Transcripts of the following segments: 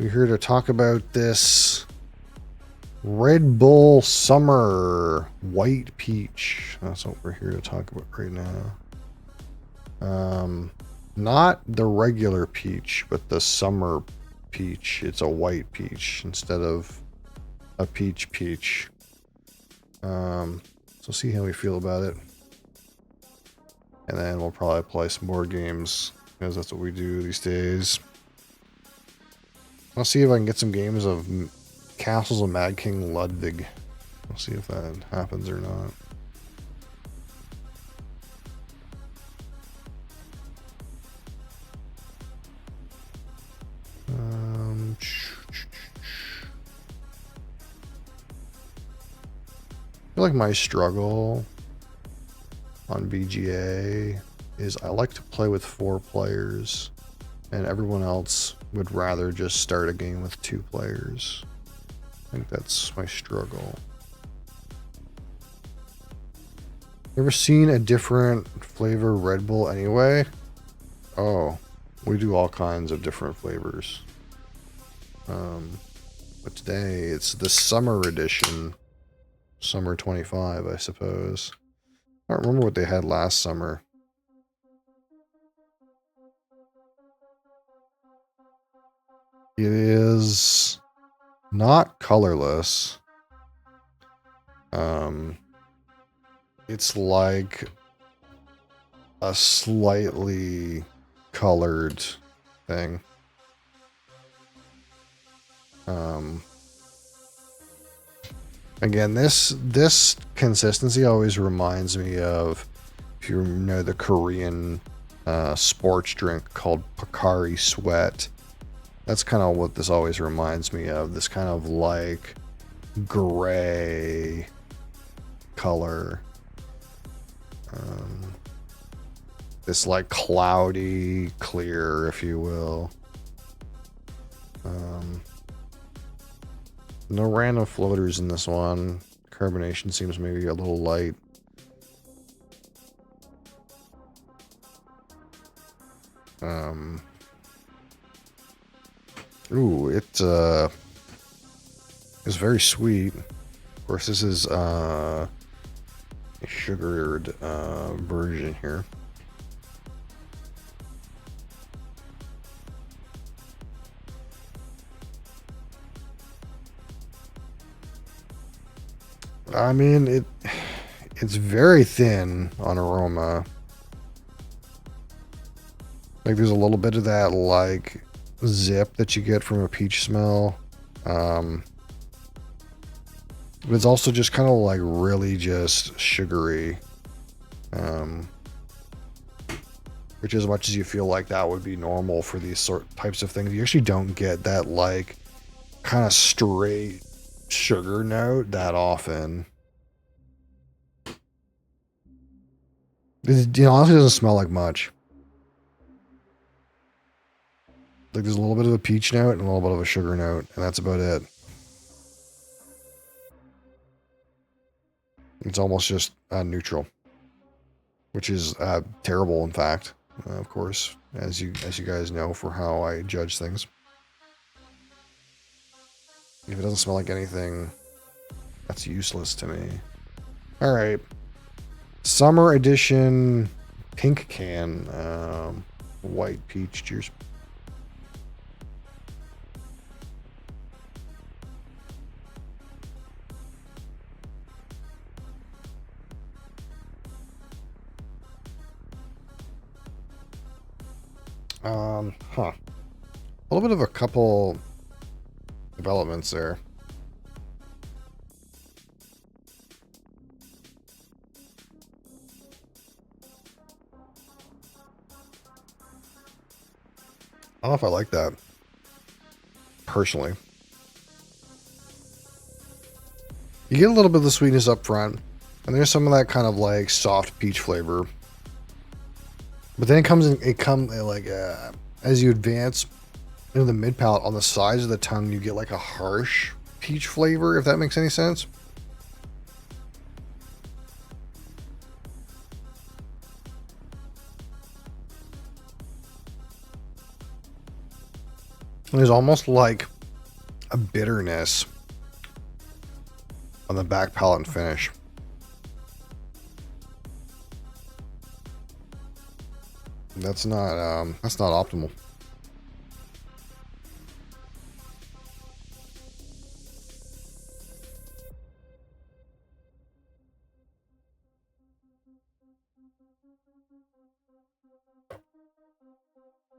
We're here to talk about this Red Bull Summer White Peach. That's what we're here to talk about right now. Not the regular peach, but the summer peach. It's a white peach instead of a peach. So see how we feel about it. And then we'll probably play some more games, because that's what we do these days. I'll see if I can get some games of Castles of Mad King Ludwig. We'll see if that happens or not. I feel like my struggle on BGA is I like to play with 4 players, and everyone else would rather just start a game with 2 players. I think that's my struggle. Ever seen a different flavor Red Bull anyway? Oh, we do all kinds of different flavors. But today it's the summer edition. Summer 25, I suppose. I don't remember what they had last summer. It is not colorless. It's like a slightly colored thing. Again, this consistency always reminds me of, if you know, the Korean sports drink called Pocari Sweat. That's kind of what this always reminds me of. This kind of like gray color. This like cloudy clear, if you will. No random floaters in this one. Carbonation seems maybe a little light. Ooh, it's very sweet. Of course, this is a sugared version here. I mean, it's very thin on aroma. Like there's a little bit of that like zip that you get from a peach smell. But it's also just kind of like really just sugary. Which, as much as you feel like that would be normal for these types of things, you actually don't get that like kind of straight sugar note that often. It honestly doesn't smell like much. Like there's a little bit of a peach note and a little bit of a sugar note, and that's about it. It's almost just neutral, which is terrible, in fact. Of course, as you guys know, for how I judge things. If it doesn't smell like anything, that's useless to me. All right, summer edition pink can, white peach. Cheers. A little bit of a couple developments there. I don't know if I like that, personally. You get a little bit of the sweetness up front, and there's some of that kind of like soft peach flavor. But then as you advance into the mid palate, on the sides of the tongue, you get like a harsh peach flavor, if that makes any sense. There's almost like a bitterness on the back palate and finish. That's not optimal.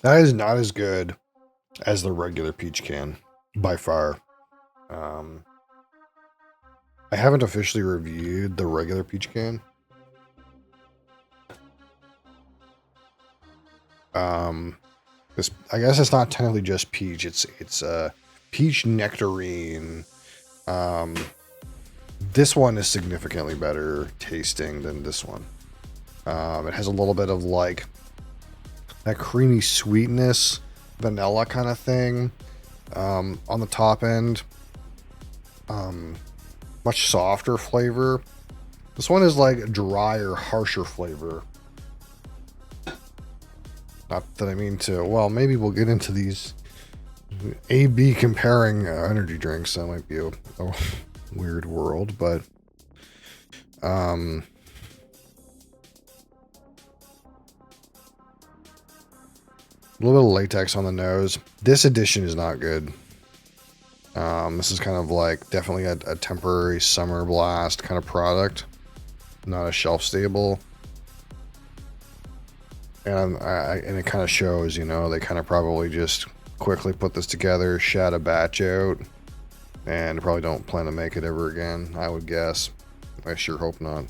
That is not as good as the regular peach can, by far. I haven't officially reviewed the regular peach can. I guess it's not technically just peach. It's peach nectarine. This one is significantly better tasting than this one. It has a little bit of like that creamy sweetness, vanilla kind of thing on the top end. Much softer flavor. This one is like drier, harsher flavor. Not that I mean to. Well, maybe we'll get into these A/B comparing energy drinks. That might be a weird world, but a little bit of latex on the nose. This edition is not good. This is kind of like definitely a temporary summer blast kind of product, not a shelf stable. And it kind of shows, you know, they kind of probably just quickly put this together, shat a batch out, and probably don't plan to make it ever again, I would guess. I sure hope not.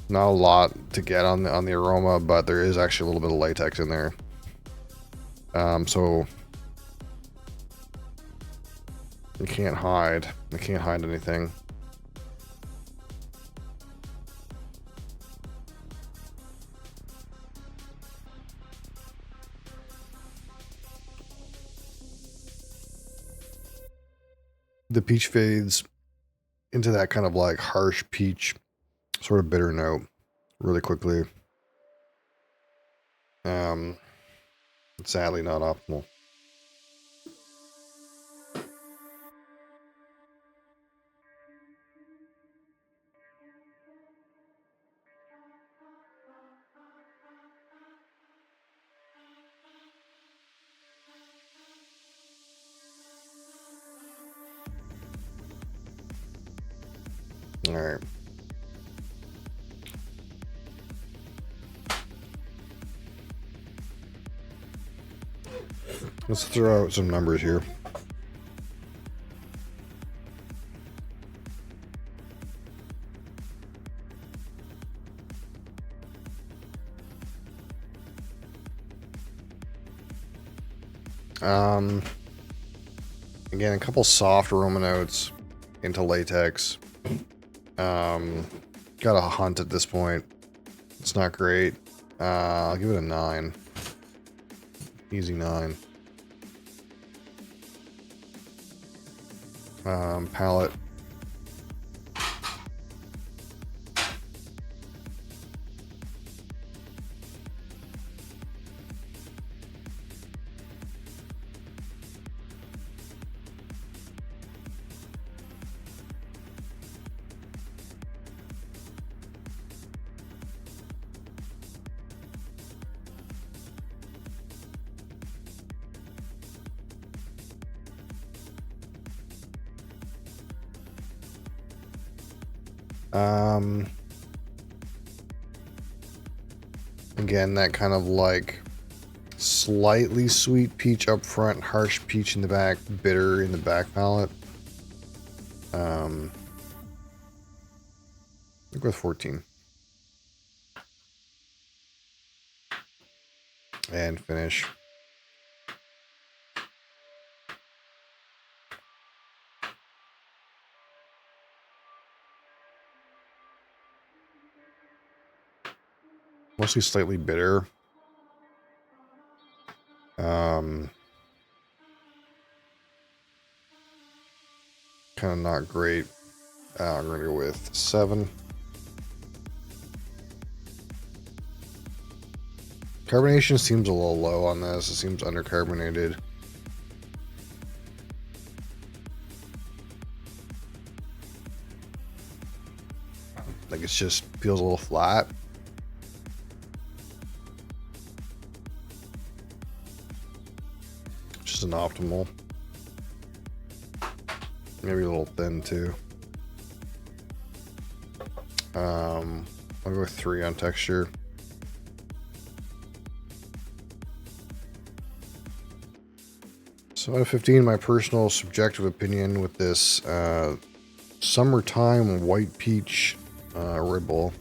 Not a lot to get on the aroma, but there is actually a little bit of latex in there. So you can't hide. You can't hide anything. The peach fades into that kind of like harsh peach, sort of bitter note really quickly. Sadly not optimal. All right. Let's throw out some numbers here. Again, a couple soft aroma notes into latex. Got a hunt at this point. It's not great. I'll give it a 9. Easy 9. Palette. Again, that kind of like slightly sweet peach up front, harsh peach in the back, bitter in the back palate. I'll go with 14. And finish. Mostly slightly bitter. Kind of not great. I'm going to go with 7. Carbonation seems a little low on this. It seems undercarbonated. Like it just feels a little flat. Which isn't optimal. Maybe a little thin too. I'll go with 3 on texture. So out of 15, my personal subjective opinion with this summertime white peach ribble.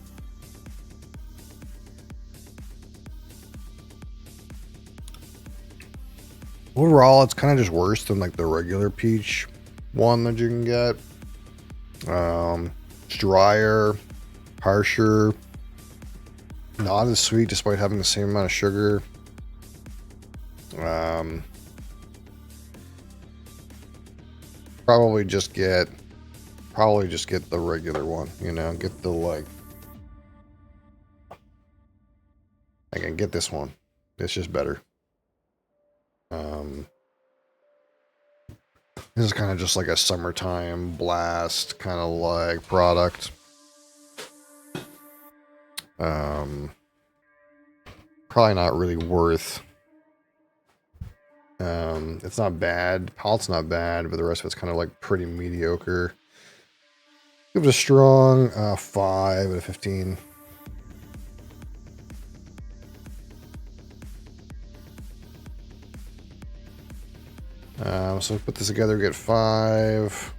Overall, it's kind of just worse than like the regular peach one that you can get. It's drier, harsher, not as sweet despite having the same amount of sugar. Probably just get the regular one, you know, get the like I can get this one. It's just better. This is kind of just like a summertime blast kind of like product. Probably not really worth. It's not bad. Palate's not bad, but the rest of it's kind of like pretty mediocre. Give it a strong 5 out of 15. So put this together, get 5,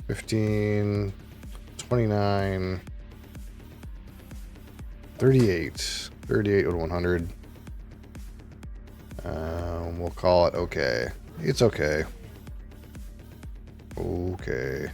15, 29, 38. 38 out of 100. We'll call it okay. It's okay. Okay.